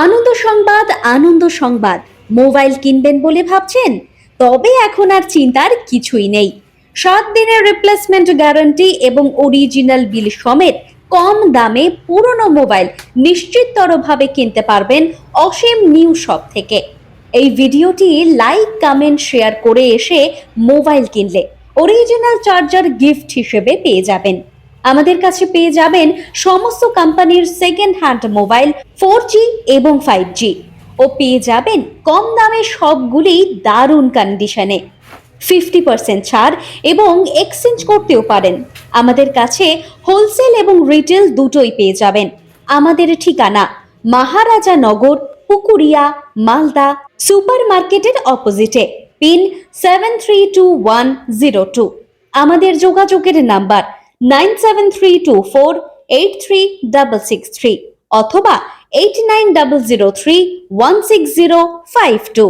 আনন্দ সংবাদ, আনন্দ সংবাদ। মোবাইল কিনবেন বলে ভাবছেন? তবে এখন আর চিন্তার কিছুই নেই। 7 দিনের রিপ্লেসমেন্ট গ্যারান্টি এবং অরিজিনাল বিল সমেত কম দামে পুরনো মোবাইল নিশ্চিতভাবে কিনতে পারবেন অসীম নিউ শপ থেকে। এই ভিডিওটি লাইক, কমেন্ট, শেয়ার করে এসে মোবাইল কিনলে অরিজিনাল চার্জার গিফট হিসেবে পেয়ে যাবেন। আমাদের কাছে পেয়ে যাবেন সমস্ত কোম্পানির সেকেন্ড হ্যান্ড মোবাইল 4G এবং 5G ও পেয়ে যাবেন কম দামে সবগুলি দারুণ কন্ডিশনে 50% ছাড় এবং এক্সচেঞ্জ করতেও পারেন। আমাদের কাছে হোলসেল এবং রিটেল দুটোই পেয়ে যাবেন। আমাদের ঠিকানা মহারাজা নগর, পুকুরিয়া, মালদা, সুপার মার্কেটের অপোজিটে, পিন 732102। আমাদের যোগাযোগের নাম্বার 9732483663 অথবা 8900316052।